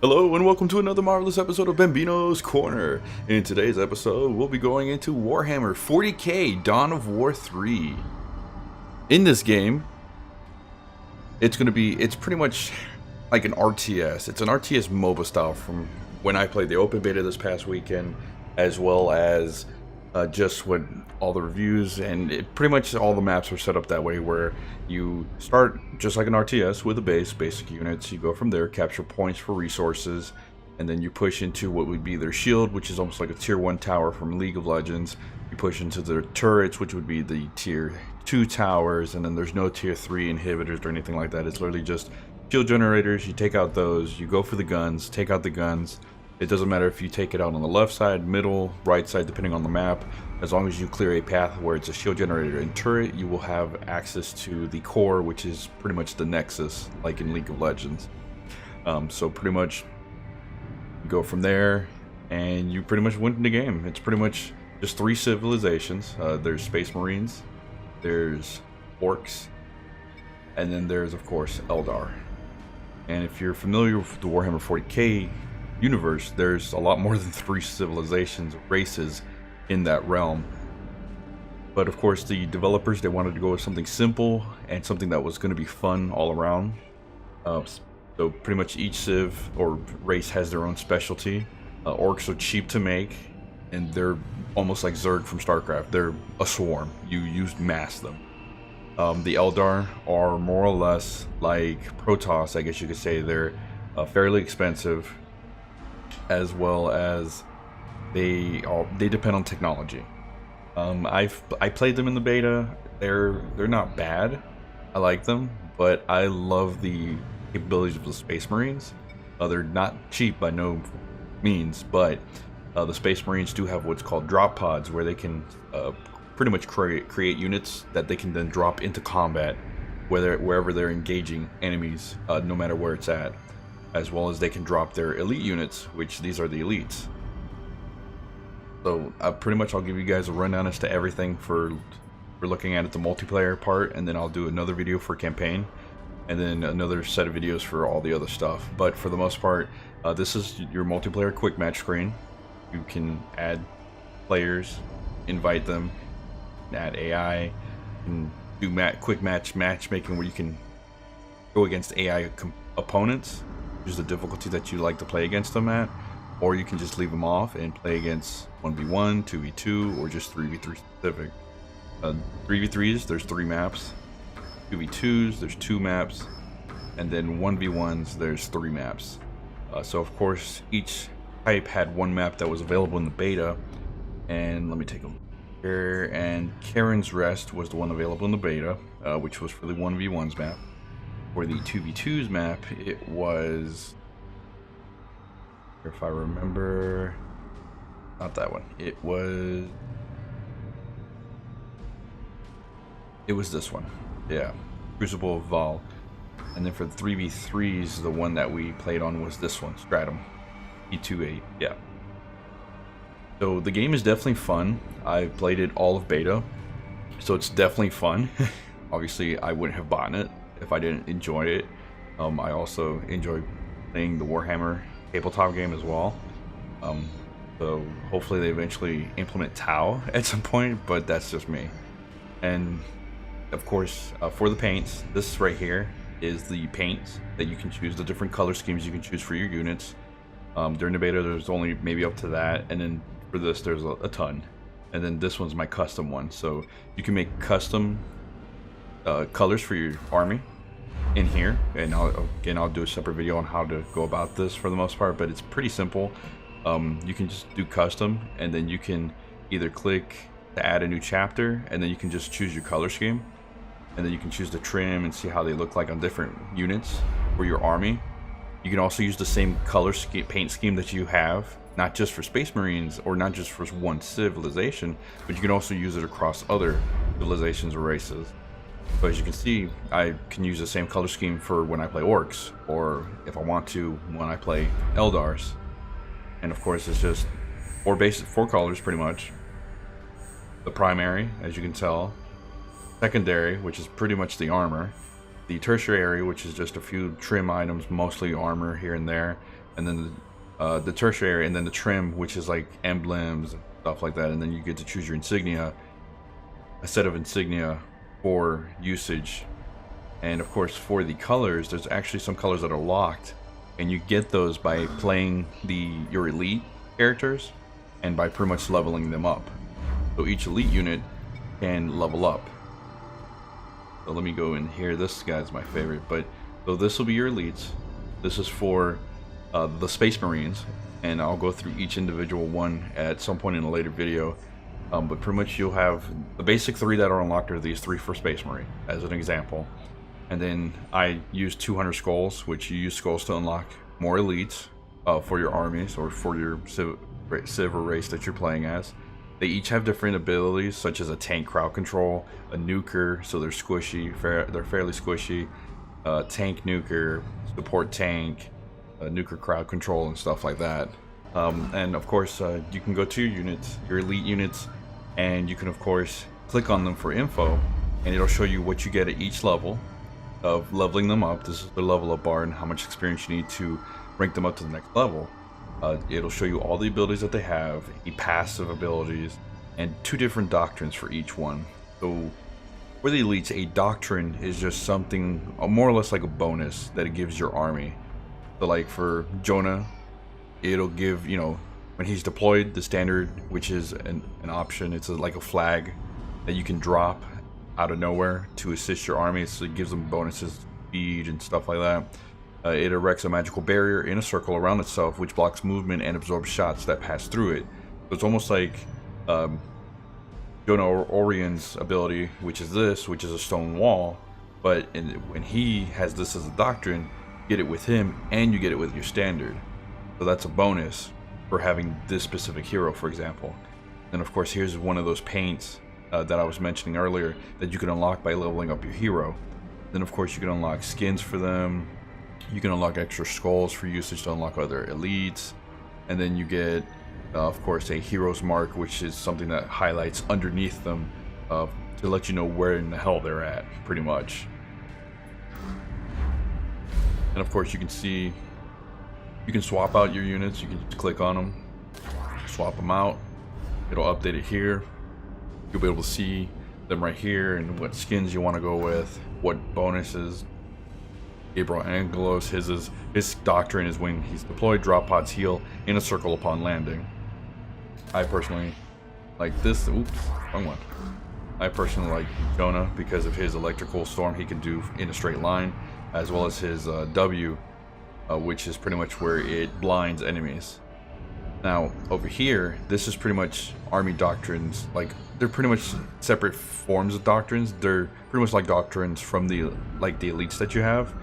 Hello and welcome to another marvelous episode of Bambino's Corner. In today's episode, we'll be going into Warhammer 40k Dawn of War 3. In this game, it's pretty much like an RTS. It's an RTS MOBA style from when I played the open beta this past weekend, as well as just what all the reviews, and pretty much all the maps are set up that way, where you start just like an RTS with a basic units. You go from there, capture points for resources, and then you push into what would be their shield, which is almost like a tier 1 tower from League of Legends. You push into their turrets, which would be the tier 2 towers, and then there's no tier 3 inhibitors or anything like that. It's literally just shield generators. You take out those, you go for the guns, take out the guns. It doesn't matter if you take it out on the left side, middle, right side, depending on the map. As long as you clear a path where it's a shield generator and turret, you will have access to the core, which is pretty much the Nexus, like in League of Legends. So pretty much you go from there, and you pretty much win the game. It's pretty much just 3 civilizations. There's Space Marines, there's Orcs, and then there's, of course, Eldar. And if you're familiar with the Warhammer 40k universe, there's a lot more than 3 civilizations, races in that realm. But of course, the developers, they wanted to go with something simple and something that was going to be fun all around. So pretty much each civ or race has their own specialty. Orcs are cheap to make, and they're almost like Zerg from StarCraft. They're a swarm. You mass them. The Eldar are more or less like Protoss, I guess you could say. They're fairly expensive, as well as they depend on technology. I played them in the beta. They're not bad. I like them, but I love the capabilities of the Space Marines. They're not cheap by no means, but the Space Marines do have what's called drop pods, where they can pretty much create units that they can then drop into combat, wherever they're engaging enemies, no matter where it's at. As well as they can drop their elite units, which these are the elites. So pretty much I'll give you guys a rundown as to everything for looking at the multiplayer part, and then I'll do another video for campaign, and then another set of videos for all the other stuff. But for the most part, this is your multiplayer quick match screen. You can add players, invite them, add AI, and do quick matchmaking, where you can go against AI opponents. Choose the difficulty that you like to play against them at, or you can just leave them off and play against 1v1, 2v2, or just 3v3 specific. 3v3s, there's 3 maps. 2v2s, there's 2 maps, and then 1v1s, there's 3 maps. So of course, each type had 1 map that was available in the beta, and let me take a look here. And Karen's Rest was the one available in the beta, which was for the 1v1s map. For the 2v2s map, it was, if I remember, not that one. It was this one. Yeah, Crucible of Val. And then for the 3v3s, the one that we played on was this one, Stratum E28. Yeah. So the game is definitely fun. I played it all of beta, so it's definitely fun. Obviously, I wouldn't have bought it if I didn't enjoy it. I also enjoy playing the Warhammer tabletop game as well. So hopefully they eventually implement Tau at some point, but that's just me. And of course, for the paints, this right here is the paints that you can choose, the different color schemes you can choose for your units. During the beta, there's only maybe up to that, and then for this, there's a ton. And then this one's my custom one, so you can make custom colors for your army in here, and I'll do a separate video on how to go about this for the most part, but it's pretty simple. You can just do custom, and then you can either click to add a new chapter, and then you can just choose your color scheme, and then you can choose the trim and see how they look like on different units for your army. You can also use the same color scheme, paint scheme that you have, not just for Space Marines or not just for one civilization, but you can also use it across other civilizations or races. So as you can see, I can use the same color scheme for when I play Orcs, or if I want to, when I play Eldars. And of course, it's just 4 colors pretty much. The primary, as you can tell. Secondary, which is pretty much the armor. The tertiary, which is just a few trim items, mostly armor here and there. and then the tertiary, and then the trim, which is like emblems and stuff like that. And then you get to choose your insignia, a set of insignia for usage. And of course, for the colors, there's actually some colors that are locked, and you get those by playing your elite characters and by pretty much leveling them up. So each elite unit can level up. So let me go in here. This guy's my favorite, but so this will be your elites. This is for the Space Marines, and I'll go through each individual one at some point in a later video. But pretty much you'll have the basic 3 that are unlocked are these 3 for Space Marine, as an example. And then I use 200 skulls, which you use skulls to unlock more elites for your armies or for your civ race that you're playing as. They each have different abilities, such as a tank crowd control, a nuker, so they're squishy, they're fairly squishy, tank nuker, support tank, nuker crowd control, and stuff like that. And of course, you can go to your units, your elite units, and you can of course click on them for info, and it'll show you what you get at each level of leveling them up. This is the level up bar and how much experience you need to rank them up to the next level. It'll show you all the abilities that they have, the passive abilities, and 2 different doctrines for each one. So for the elites, a doctrine is just something more or less like a bonus that it gives your army. So like for Jonah, it'll give, you know, when he's deployed, the standard, which is an option, it's like a flag that you can drop out of nowhere to assist your army. So it gives them bonuses, speed and stuff like that. It erects a magical barrier in a circle around itself, which blocks movement and absorbs shots that pass through it. So it's almost like Jonah Orion's ability, which is a stone wall. But when he has this as a doctrine, you get it with him and you get it with your standard. So that's a bonus for having this specific hero, for example. And of course, here's one of those paints that I was mentioning earlier that you can unlock by leveling up your hero. Then of course you can unlock skins for them. You can unlock extra skulls for usage to unlock other elites. And then you get, of course, a hero's mark, which is something that highlights underneath them to let you know where in the hell they're at, pretty much. And of course you can see, you can swap out your units. You can just click on them, swap them out. It'll update it here. You'll be able to see them right here and what skins you want to go with, what bonuses. Gabriel Angelos, his doctrine is when he's deployed, drop pods heal in a circle upon landing. I personally like this. Oops, wrong one. I personally like Jonah because of his electrical storm he can do in a straight line, as well as his W, which is pretty much where it blinds enemies. Now over here, this is pretty much army doctrines. Like, they're pretty much separate forms of doctrines. They're pretty much like doctrines from the elites that you have,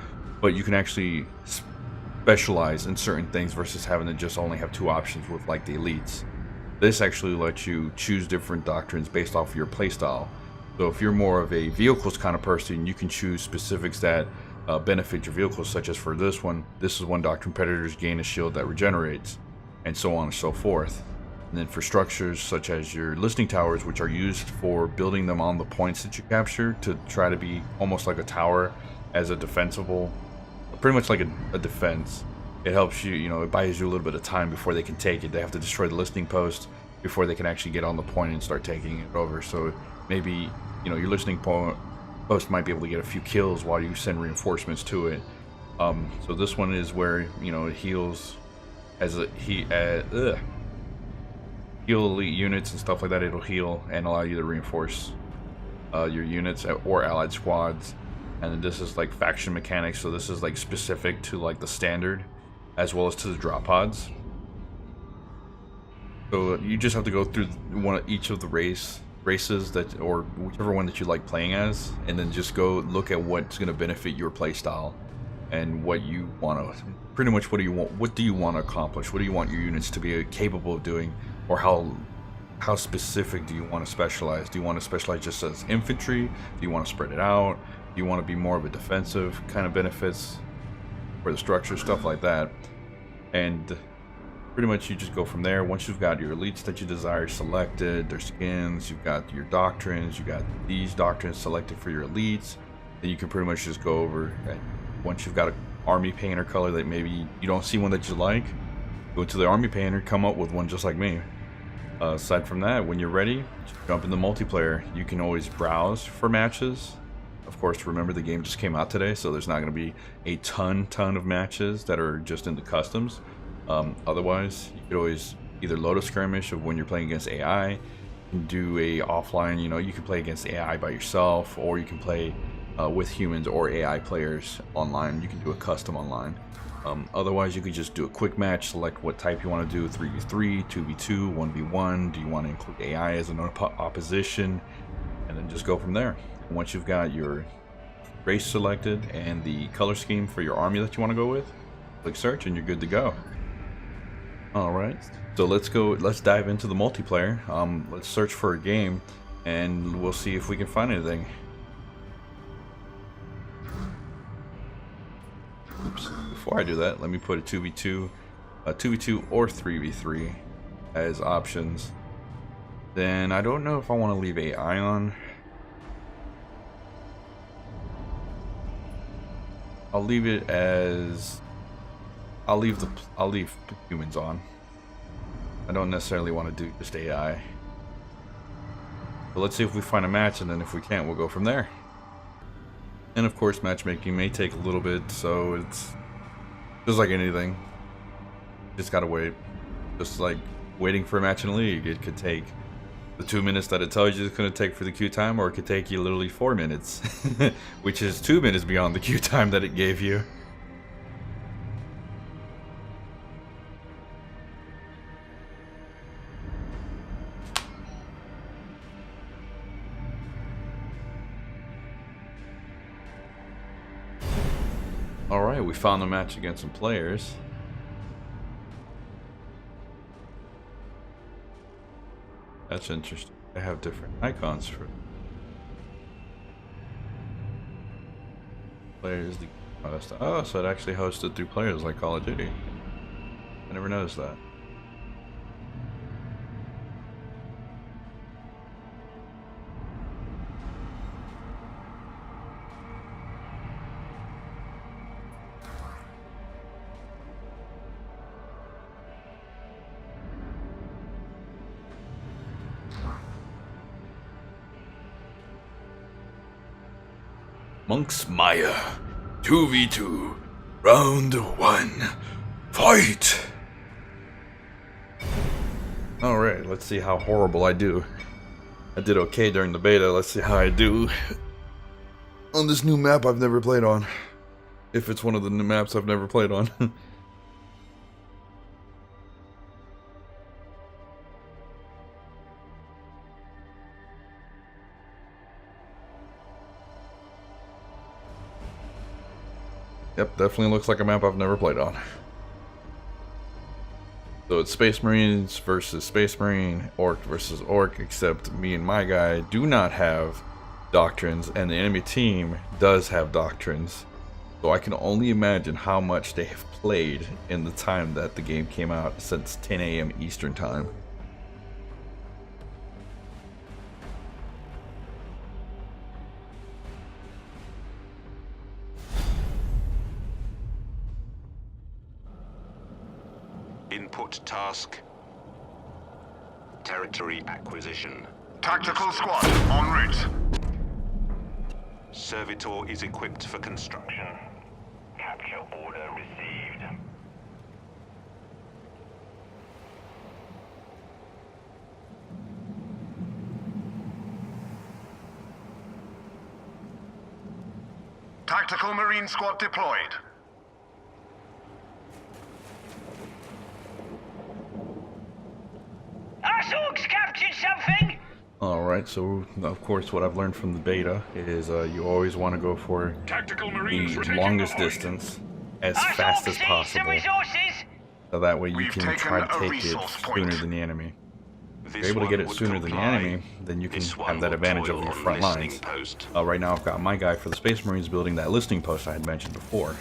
but you can actually specialize in certain things versus having to just only have 2 options with like the elites. This actually lets you choose different doctrines based off of your playstyle. So if you're more of a vehicles kind of person, you can choose specifics that benefit your vehicles, such as for this one, this is one doctrine: Predators gain a shield that regenerates, and so on and so forth. And then for structures such as your listening towers, which are used for building them on the points that you capture to try to be almost like a tower as a defensible, pretty much like a defense. It helps you, you know, it buys you a little bit of time before they can take it. They have to destroy the listening post before they can actually get on the point and start taking it over. So maybe, you know, your listening post might be able to get a few kills while you send reinforcements to it. So this one is where, you know, it heals as a heal elite units and stuff like that. It'll heal and allow you to reinforce your units or allied squads. And then this is like faction mechanics, so this is like specific to like the standard as well as to the drop pods. So you just have to go through each of the races that, or whichever one that you like playing as, and then just go look at what's going to benefit your play style and what you want to, pretty much what do you want to accomplish, what do you want your units to be capable of doing, or how specific do you want to specialize? Do you want to specialize just as infantry? Do you want to spread it out? Do you want to be more of a defensive kind of benefits for the structure, stuff like that? And pretty much you just go from there. Once you've got your elites that you desire selected, their skins, you've got your doctrines, you got these doctrines selected for your elites, then you can pretty much just go over, and once you've got army painter color that maybe you don't see one that you like, go to the army painter, come up with one just like me. Aside from that, when you're ready, jump in the multiplayer. You can always browse for matches. Of course, remember the game just came out today, so there's not going to be a ton of matches that are just in the customs. Otherwise, you could always either load a skirmish of when you're playing against AI, you can do a offline, you know, you can play against AI by yourself, or you can play with humans or AI players online. You can do a custom online. Otherwise, you could just do a quick match, select what type you want to do, 3v3, 2v2, 1v1. Do you want to include AI as an opposition? And then just go from there. Once you've got your race selected and the color scheme for your army that you want to go with, click search and you're good to go. Alright, so let's dive into the multiplayer. Let's search for a game and we'll see if we can find anything. Oops. Before I do that, let me put a 2v2 or 3v3 as options. Then I don't know if I want to leave AI on. I'll leave it as I'll leave humans on. I don't necessarily want to do just AI. But let's see if we find a match, and then if we can't, we'll go from there. And of course, matchmaking may take a little bit, so it's just like anything. Just gotta wait. Just like waiting for a match in a league. It could take the 2 minutes that it tells you it's gonna take for the queue time, or it could take you literally 4 minutes, which is 2 minutes beyond the queue time that it gave you. Alright, we found the match against some players. That's interesting. They have different icons for players. Oh, so it actually hosted through players like Call of Duty. I never noticed that. Monk's Maya, 2v2, round 1, fight! Alright, let's see how horrible I do. I did okay during the beta, let's see how I do on this new map I've never played on. If it's one of the new maps I've never played on. Yep, definitely looks like a map I've never played on. So it's Space Marines versus Space Marine, Orc versus Orc, except me and my guy do not have doctrines, and the enemy team does have doctrines. So I can only imagine how much they have played in the time that the game came out, since 10 AM Eastern time. Input task. Territory acquisition. Tactical squad en route. Servitor is equipped for construction. Capture order received. Tactical Marine squad deployed. Our Sorg's captured something! Alright, so of course what I've learned from the beta is you always want to go for the longest distance as fast as possible. So that way you can try to take it sooner than the enemy. If you're able to get it sooner than the enemy, then you can have that advantage over your front lines. Right now I've got my guy for the Space Marines building that listening post I had mentioned before.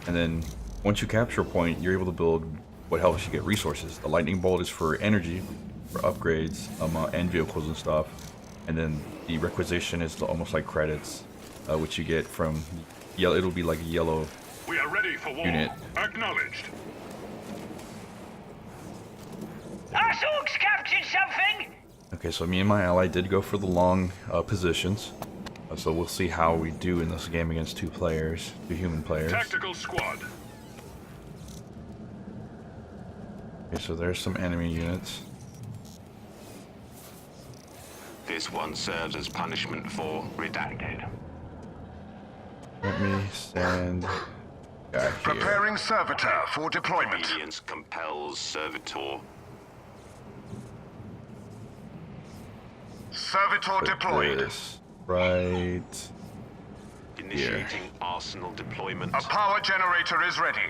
And then once you capture a point, you're able to build what helps you get resources. The lightning bolt is for energy, for upgrades, and vehicles and stuff. And then the requisition is almost like credits, which you get from, it'll be like a yellow We are ready for war. unit. Acknowledged. Our Sorks captured something! Okay, so me and my ally did go for the long positions. So we'll see how we do in this game against two human players. Tactical squad. Okay, so there's some enemy units. This one serves as punishment for redacted. Let me send guy here. Preparing servitor for deployment. Obedience compels servitor. Servitor Put deployed. this right. Initiating arsenal deployment. A power generator is ready.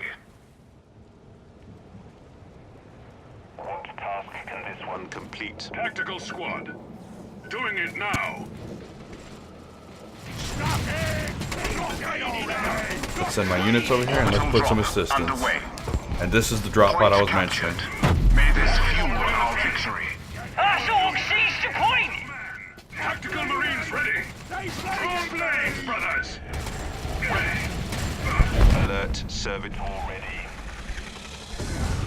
What task can this one complete? Tactical squad. Doing it now. Let's send my units over here and let's put some assistance. Underway. And this is the drop pod I was mentioning. May this fuel our victory. Our Sorks seized the point! Tactical Marines ready. Strong blades, brothers. Alert servitor ready.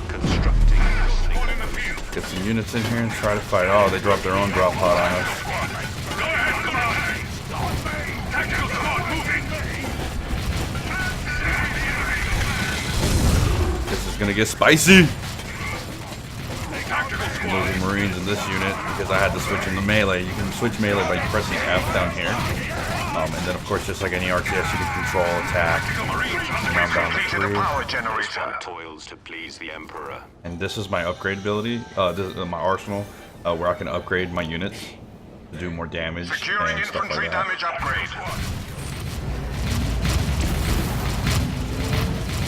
Constructing listening. All in the field. Get some units in here and try to fight. Oh, they dropped their own drop pod on us. Go ahead, command. Tactical squad moving. This is gonna get spicy. Tactical I'm squad. losing Marines in this unit because I had to switch into melee. You can switch melee by pressing F down here. And then of course, just like any RTS, you can control attack. Round down to Completed a 3. power This generator. one toils to please the Emperor. And this is my upgrade ability, this is my arsenal, where I can upgrade my units to do more damage Securing and stuff infantry like that. damage upgrade.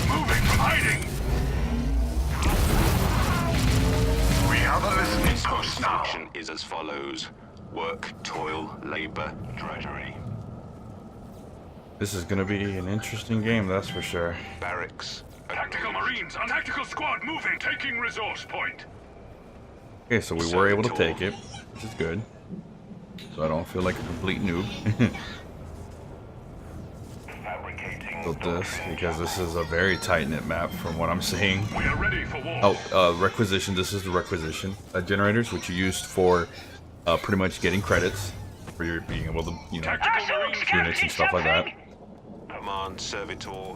Moving from hiding. We have a listening This one's post now. function is as follows. Work, toil, labor, drudgery. This is going to be an interesting game, that's for sure. Barracks. Tactical Marines on tactical squad moving. Taking resource point. Okay, so we were able to take it, which is good. So I don't feel like a complete noob. Fabricating. Built this because this is a very tight-knit map from what I'm seeing. We are ready for war. Oh, requisition. This is the requisition generators, which you used for pretty much getting credits for your being able to, you know, Our Tactical Sorks Marines. units and captured stuff like that. something! Command servitor.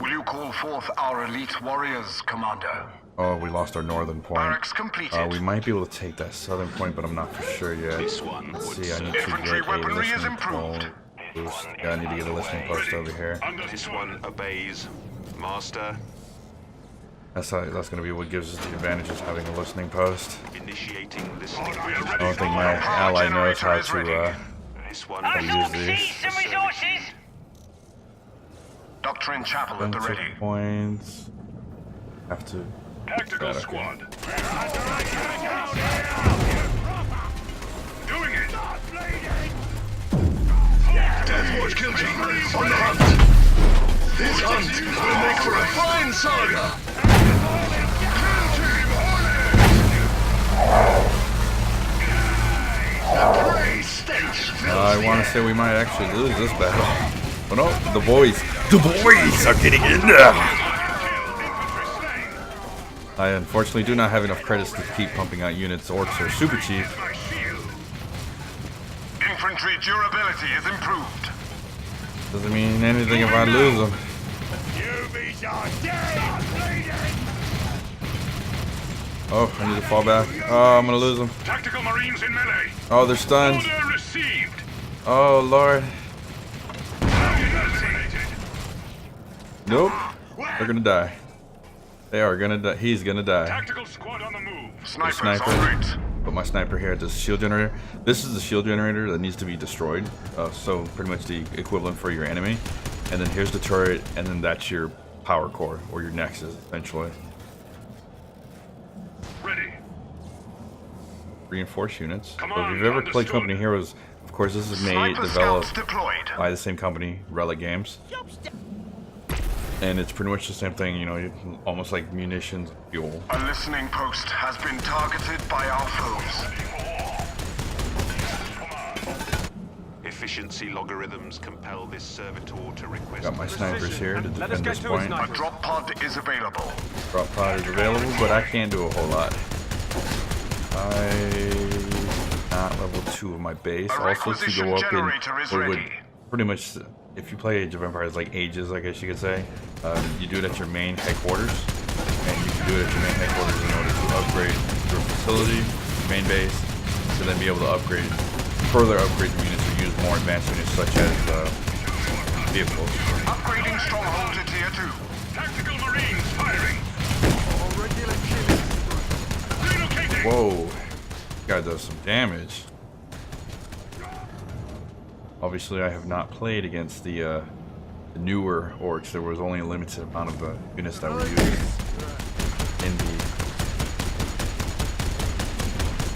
Will you call forth our elite warriors, Commander? Oh, we lost our northern point. Barracks completed. We might be able to take that southern point, but I'm not for sure yet. This one Let's would see, I need serve. to Infantry get a weaponry is listening improved. post. Boost. Yeah, I need to get a listening post over here. This one obeys. Master. That's going to be what gives us the advantage of having a listening post. Initiating listening. I don't think my ally knows how to, This one Our use Sorks these. seized some resources! Doctrine Chapel at the ready. points. Have to. Tactical Okay. squad. Doing it. Deathwatch kill team on the hunt. This hunt will make for a fine saga. The prey stench I want to say we might actually lose this battle. Oh no, the boys are getting in there. I unfortunately do not have enough credits to keep pumping out units. Orcs are super cheap. Infantry durability is improved. Doesn't mean anything if I lose them. Oh, I need to fall back. Oh, I'm gonna lose them. Tactical Marines in melee. Oh, they're stunned. Order received. Oh, Lord. Nope. They're gonna die. They are gonna die. He's gonna die. Tactical squad on the move. The Snipers sniper. en route. Put my sniper here at this shield generator. This is the shield generator that needs to be destroyed. So pretty much the equivalent for your enemy. And then here's the turret, and then that's your power core, or your nexus, essentially. Ready. Reinforced units. So if Command you've ever played understood. Company Heroes, of course this is made, Sniper developed scouts deployed. by the same company, Relic Games. And it's pretty much the same thing, you know, almost like munitions, fuel. A listening post has been targeted by our foes. efficiency logarithms compel this servitor to request. Got my snipers here to defend this point. A drop pod is available. Drop pod is available, but I can't do a whole lot. I'm not level 2 of my base. Also, to go up in what would pretty much, if you play Age of Empires like Ages, I guess you could say, you do it at your main headquarters, and you can do it at your main headquarters in order to upgrade your facility, main base, to then be able to further upgrade your units or use more advanced units such as vehicles. Upgrading stronghold to tier 2. Tactical Marines firing. Relocating. Whoa, this guy does some damage. Obviously, I have not played against the newer orcs. There was only a limited amount of units that were used in the.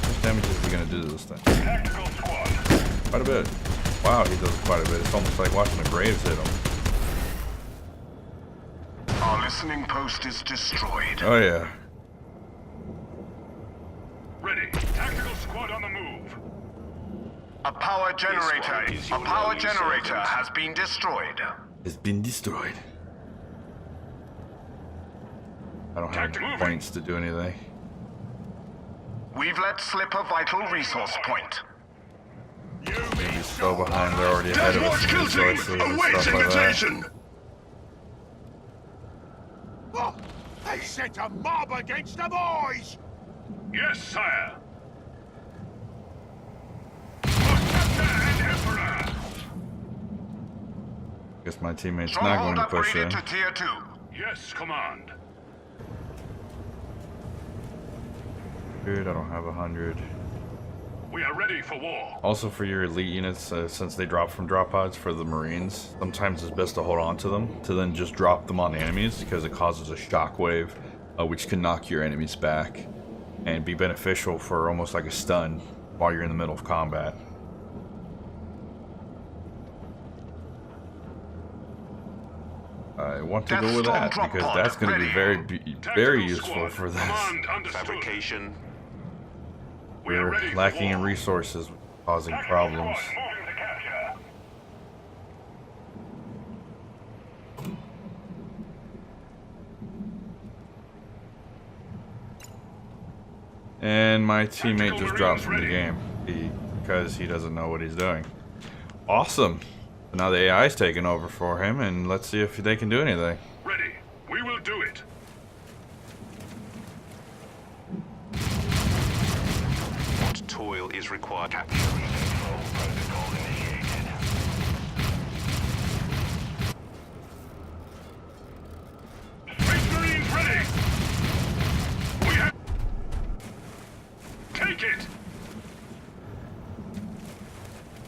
How much damage is he gonna do to this thing? Tactical squad. Quite a bit. Wow, he does quite a bit. It's almost like watching the graves hit him. Our listening post is destroyed. Oh yeah. Ready. Tactical squad on the move. A power generator. is A your power lowly generator servant. has been destroyed. It's been destroyed. I don't have Tactical points to do anything. We've let slip a vital resource point. Maybe so behind. They're already ahead of us in resources and stuff like that. invitation. Oh, they sent a mob against the boys! Yes, sire. Protector and Emperor. Guess my teammate's not going Stronghold to push in. upgraded to tier 2. Yes, command. Dude, I don't have 100. We are ready for war. Also, for your elite units, since they drop from drop pods for the Marines, sometimes it's best to hold on to them to then just drop them on the enemies because it causes a shockwave, which can knock your enemies back and be beneficial for almost like a stun while you're in the middle of combat. I want to go with that because that's going to be very useful for this. Command understood. Fabrication. We are We're ready for lacking in war. resources, causing Tactical problems. squad moving to capture. And my teammate Tactical just dropped Marines from the ready. game because he doesn't know what he's doing. Awesome. So now the AI is taking over for him, and let's see if they can do anything. Ready. We will do it. What toil is required? Capture. Space Marines ready. We have. Take it.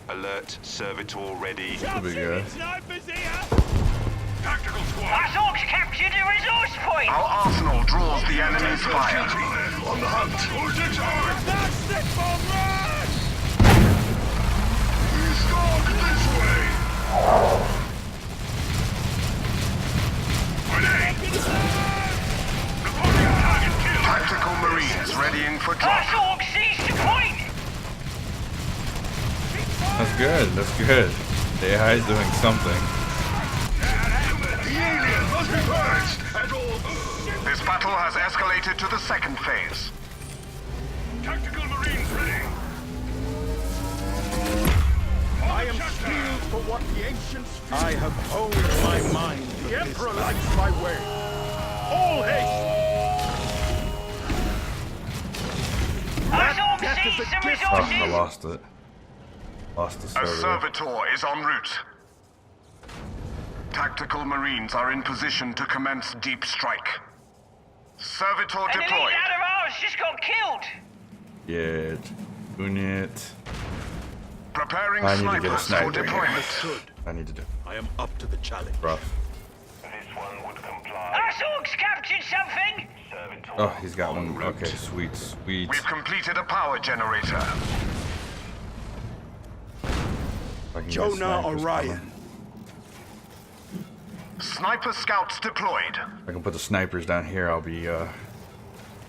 Alert. Servitor ready. That'll be good. Tactical squad. Us orcs captured a resource point! Our arsenal draws the enemy's fire. On the hunt! Order time! That's it for rush! Stalk this way! Grenade. Reporting target kill. Tactical Marines readying for drop. Us orcs seized the point! That's good. That's good. The AI is doing something. The alien must be purged at all... This battle has escalated to the second phase. Tactical Marines ready. I am steeled for what the ancients fear. I have honed my mind. The Emperor likes my way. All haste! Us orcs death is seized a the gift. Oh, I resources! lost it. Lost the A server. servitor is en route. Tactical Marines are in position to commence deep strike. Servitor An elite deployed. out of ours just got killed! Yeah. Unit. Preparing I need to get a snipers for sniper. deployment. I need to do I am up to the challenge. rough. This one would comply. Us orcs captured something! Servitor. Oh, he's got one. Okay, sweet, sweet. We've completed a power generator. If I can get Jonah snipers Orion. coming. Sniper scouts deployed. If I can put the snipers down here, I'll be a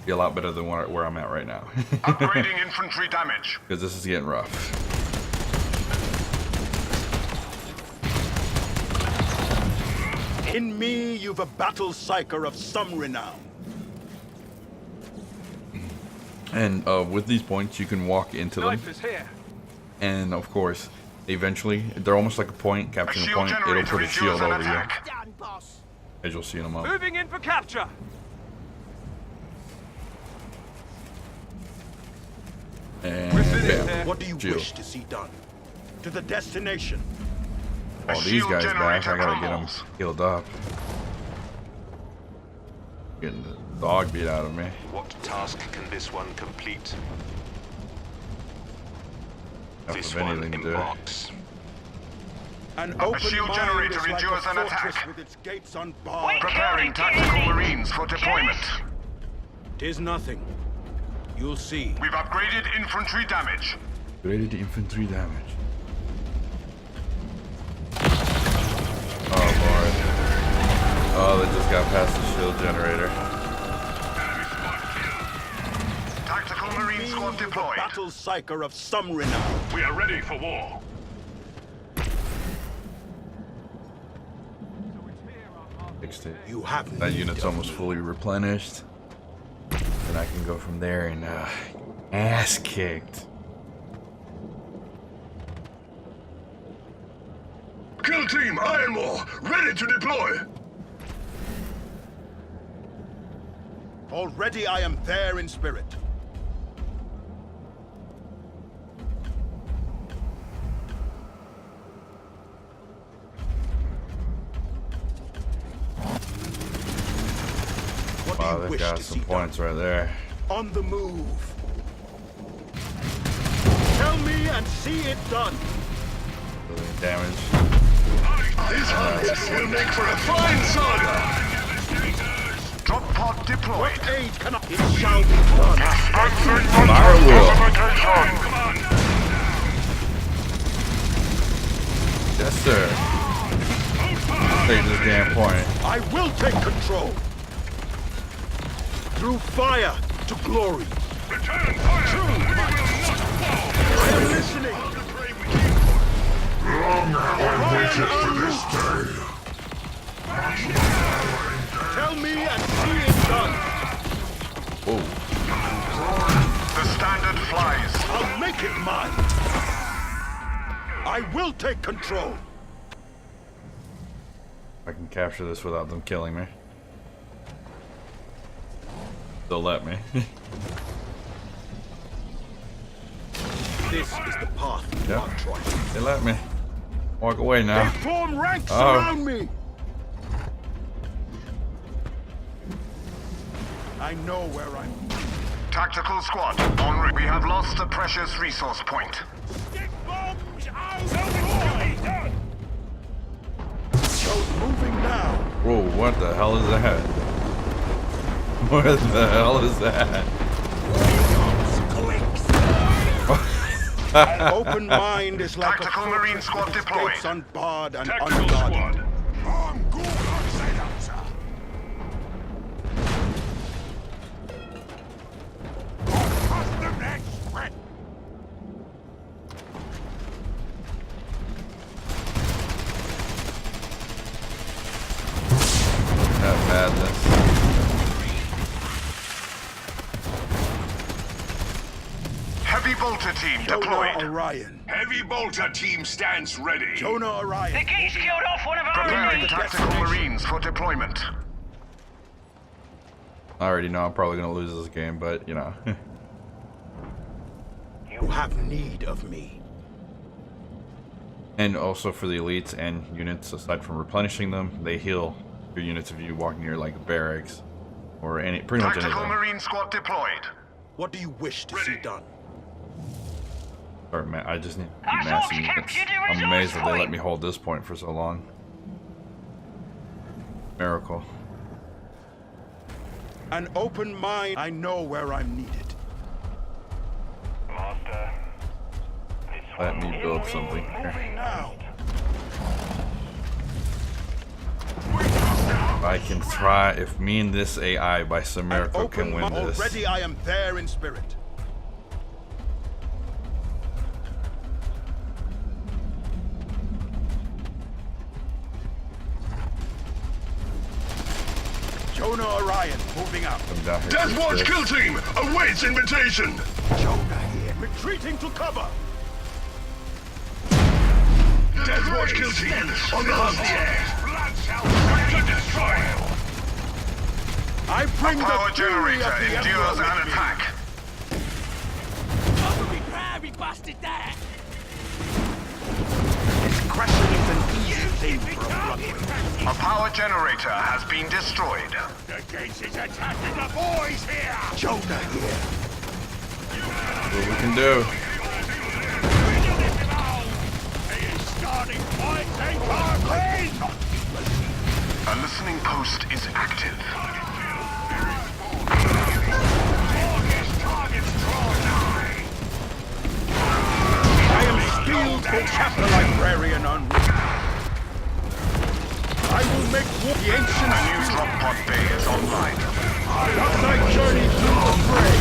lot better than where I'm at right now. Upgrading infantry damage. Because this is getting rough. In me, you've a battle psyker of some renown. And with these points, you can walk into them. Snipers here. And of course, eventually, they're almost like a point. Capturing a shield point, it'll generator put a endures shield an over you. attack. As you'll see in a moment. Moving in for capture. And finished. bam. What do you Shield. wish to see done? To the destination. All these shield guys back, I generator gotta get them crumbles. healed up. Getting the dog beat out of me. What task can this one complete? Half This of one anything to do. embarks. An open shield mind generator is like endures a an fortress attack. with its gates unbarred. Preparing tactical marines for deployment. Tis nothing. You'll see. We've upgraded infantry damage. Rated the infantry damage. Oh lord. Oh, they just got past the shield generator. Tactical marine squad You've a deployed. battle psyker of some renown. We are ready for war. Fixed it. You have That need unit's of almost me. fully replenished. And I can go from there and ass kicked. Kill team Ironmore, ready to deploy. Already I am there in spirit. What Wow, do you they've wish got to some see points right there. done? On the move. Tell me and see it done. Really damage. This hunt will make for a fine saga. Drop pod deployed. What aid can I... It shall be done. Fire wheel. Yes, sir. Take this damn point. I will take control. Through fire to glory. Return fire. True. We will not fall. I am listening. Long have I waited for this day. Tell me and see it done. Whoa. The standard flies. I'll make it mine. I will take control. I can capture this without them killing me. They'll let me. This is the path to Yep. our triumph. They let me. Walk away They now. form ranks Oh. around me. I know where I'm. Tactical squad on route. We have lost a precious resource point. Stick bombs out. Done. Those moving now. Whoa, what the hell is that? What the hell is that? An open mind is like Tactical a marine fortress squad with its deployed. gates unbarred and Tactical unguarded. squad. That madness. Heavy bolter team Jonah deployed. Orion. Heavy bolter team stands ready. Jonah Orion. The geese killed off one of our Preparing enemies. tactical marines for deployment. I already know I'm probably gonna lose this game, but you know. You have need of me. And also for the elites and units, aside from replenishing them, they heal your units if you walk near like barracks or any pretty much Tactical anything. marine squad deployed. What do you wish to see done? Or I just need Our massive soldiers units. captured a I'm resource amazed that they let point. me hold this point for so long. Miracle. An open mind. I know where I'm needed. Master. Let me build something here. Now. If I can try, if me and this AI by some An miracle open can win mind. this. Already I am there in spirit. Jonah Orion moving out. Come down here. Death Watch kill team awaits invitation. Jonah here. Retreating to cover. Death Watch kill team on the hunt. Blood shall ready to destroy. I bring the Power fury generator of the endures Emperor an with me. attack. Discretion is an easy thing for a bloodlet. A power generator has been destroyed. The gates is attacking the boys here. Jonah here. What we can do. He is starting fights and carping. A listening post is active. I am skilled for chapter librarian en route. I will make war the ancient A new drop pod bay is online. Up thy journey through the fray.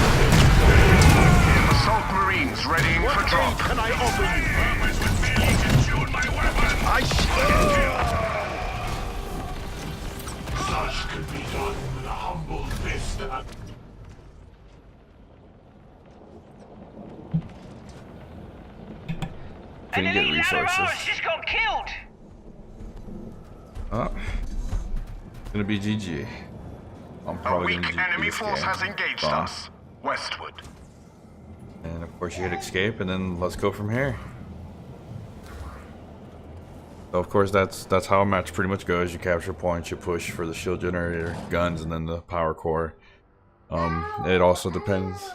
Assault Marines readying What for aid drop. can I offer you? Purpose with merely to tune my weapon. I shall. Such could be done with a humble fist. An Can get elite lad of ours resources. just got killed. Oh. It's gonna be GG. I'm A probably weak gonna GG enemy this force game. has engaged Bomb. us. Westward. And of course you hit escape, and then let's go from here. So of course that's how a match pretty much goes. You capture points, you push for the shield generator, guns, and then the power core. It also depends.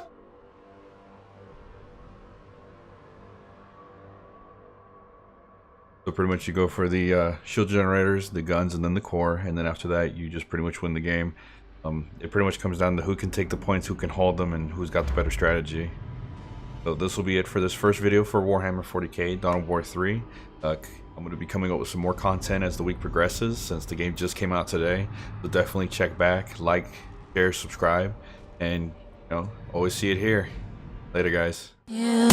So pretty much you go for the shield generators, the guns, and then the core, and then after that you just pretty much win the game. It pretty much comes down to who can take the points, who can hold them, and who's got the better strategy. So this will be it for this first video for Warhammer 40k Dawn of War 3. I'm going to be coming up with some more content as the week progresses, since the game just came out today. So definitely check back, like, share, subscribe, and always see it here. Later, guys. Yeah.